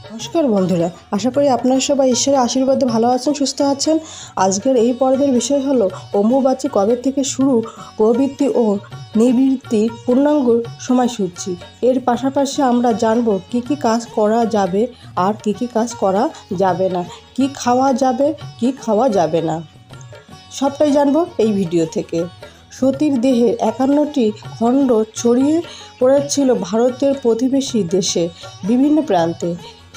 নমস্কার বন্ধুরা, আশা করি আপনারা সবাই ঈশ্বরের আশীর্বাদে ভালো আছেন, সুস্থ আছেন। আজকের এই পর্বের বিষয় হলো অম্বুবাচী কবে থেকে শুরু, প্রবৃত্তি ও নিবৃত্তির পূর্ণাঙ্গ সময়সূচি। এর পাশাপাশি আমরা জানব কি কি কাজ করা যাবে আর কি কি কাজ করা যাবে না, কি খাওয়া যাবে কি খাওয়া যাবে না, সবটাই জানবো এই ভিডিও থেকে। সতীর দেহের 51টি খণ্ড ছড়িয়ে পড়েছিল ভারতের প্রতিবেশী দেশে বিভিন্ন প্রান্তে।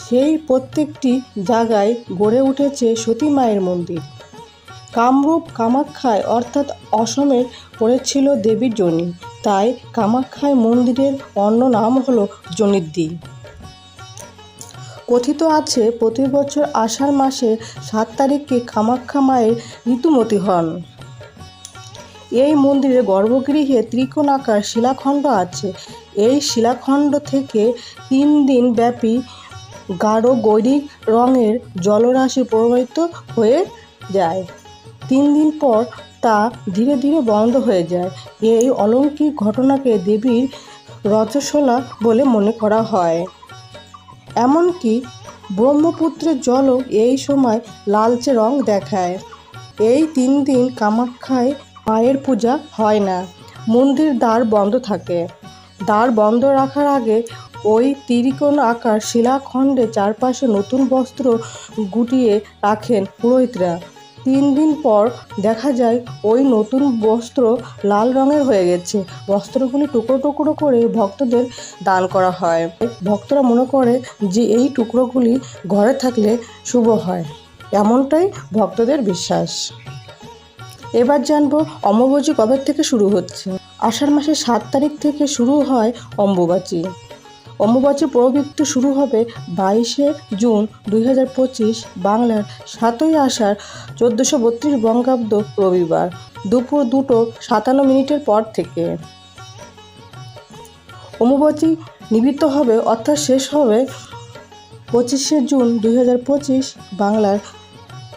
সেই প্রত্যেকটি জায়গায় গড়ে উঠেছে সতী মায়ের মন্দির। কামরূপ কামাখ্যায় অর্থাৎ অসমের পড়েছিল দেবীর যোনি, তাই কামাখ্যায় মন্দিরের অন্য নাম হলো যোনিদ্রি। কথিত আছে প্রতি বছর আষাঢ় মাসের 7 তারিখে কামাখ্যা মায়ের ঋতুমতী হন। এই মন্দিরের গর্ভগৃহে ত্রিকোণাকার শিলাখণ্ড আছে। এই শিলাখণ্ড থেকে 3 দিন ব্যাপী গাঢ় গৈরিক রঙের জলরাশি প্রবাহিত হয়ে যায়। 3 দিন পর তা ধীরে ধীরে বন্ধ হয়ে যায়। এই অলৌকিক ঘটনাকে দেবীর রজস্বলা বলে মনে করা হয়। এমনকি ব্রহ্মপুত্রের জলও এই সময় লালচে রং দেখায়। এই 3 দিন কামাখ্যায় মায়ের পূজা হয় না, মন্দির দ্বার বন্ধ থাকে। দ্বার বন্ধ রাখার আগে ওই ত্রিকোণ আকার শিলাখণ্ডে চারপাশে নতুন বস্ত্র গুটিয়ে রাখেন পুরোহিতরা। 3 দিন পর দেখা যায় ওই নতুন বস্ত্র লাল রঙের হয়ে গেছে। বস্ত্রগুলি টুকরো টুকরো করে ভক্তদের দান করা হয়। ভক্তরা মনে করে যে এই টুকরোগুলি ঘরে থাকলে শুভ হয়, এমনটাই ভক্তদের বিশ্বাস। এবার জানবো অম্বুবাচী কবে থেকে শুরু হচ্ছে। আষাঢ় মাসের 7 তারিখ থেকে শুরু হয় অম্বুবাচী। অম্বুবাচী প্রবৃত্তি শুরু হবে 22শে জুন 2025 বাংলার 7ই আষাঢ় 1432 বঙ্গাব্দ রবিবার দুপুর 2:57 পর থেকে। অম্বুবাচী নিবৃত্ত হবে অর্থাৎ শেষ হবে 25শে জুন 2025 বাংলার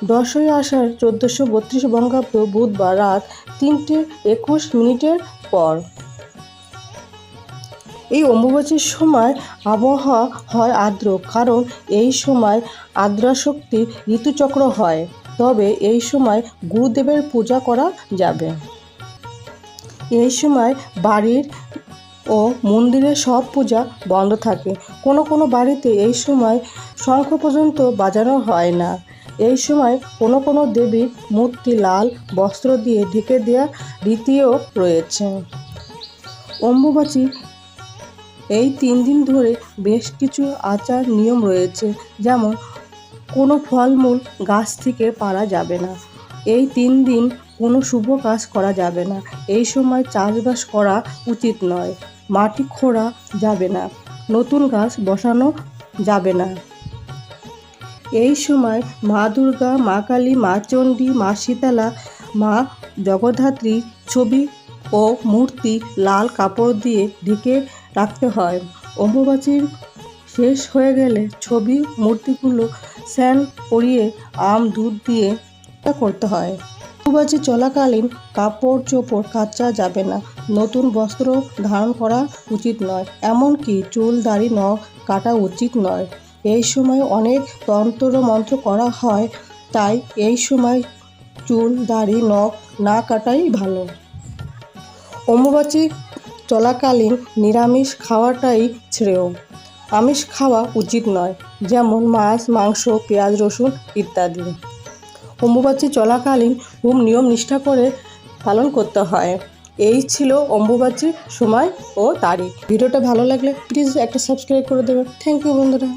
10ই আষাঢ় 1432 বঙ্গাব্দ বুধবার রাত 3:21 পর। এই অম্বুবাচীর সময় আবহাওয়া হয় আর্দ্র, কারণ এই সময় আদ্রাশক্তি ঋতুচক্র হয়। তবে এই সময় গুরুদেবের পূজা করা যাবে। এই সময় বাড়ির ও মন্দিরের সব পূজা বন্ধ থাকে। কোনো কোনো বাড়িতে এই সময় শঙ্খ পর্যন্ত বাজানো হয় না। এই সময় কোনো কোনো দেবীর মূর্তি লাল বস্ত্র দিয়ে ঢেকে দেওয়া রীতিও রয়েছে। অম্বুবাচী এই 3 দিন ধরে বেশ কিছু আচার নিয়ম রয়েছে, যেমন কোনো ফলমূল গাছ থেকে পাড়া যাবে না। এই 3 দিন কোনো শুভ কাজ করা যাবে না। এই সময় চাষবাস করা উচিত নয়, মাটি খোঁড়া যাবে না, নতুন গাছ বসানো যাবে না। এই সময় মা দুর্গা, মা কালী, মা চণ্ডী, মা শীতলা, মা জগদ্ধাত্রীর ছবি ও মূর্তি লাল কাপড় দিয়ে ঢেকে রাখতে হয়। অম্বুবাচীর শেষ হয়ে গেলে ছবি মূর্তিগুলো স্নান করিয়ে আম দুধ দিয়ে করতে হয়। অম্বুবাচী চলাকালীন কাপড় চোপড় কাচা যাবে না, নতুন বস্ত্র ধারণ করা উচিত নয়, এমনকি চুল দাড়ি নখ কাটা উচিত নয়। এই সময় অনেক তন্ত্র মন্ত্র করা হয়, তাই এই সময় চুল দাড়ি নখ না কাটাই ভালো। অম্বুবাচী চলাকালীন নিরামিষ খাওয়াটাই শ্রেয়, আমিষ খাওয়া উচিত নয়, যেমন মাছ মাংস পেঁয়াজ রসুন ইত্যাদি। অম্বুবাচী চলাকালীন খুব নিয়ম নিষ্ঠা করে পালন করতে হয়। এই ছিল অম্বুবাচীর সময় ও তারিখ। ভিডিওটা ভালো লাগলে প্লিজ একটা সাবস্ক্রাইব করে দেবেন। থ্যাংক ইউ বন্ধুরা।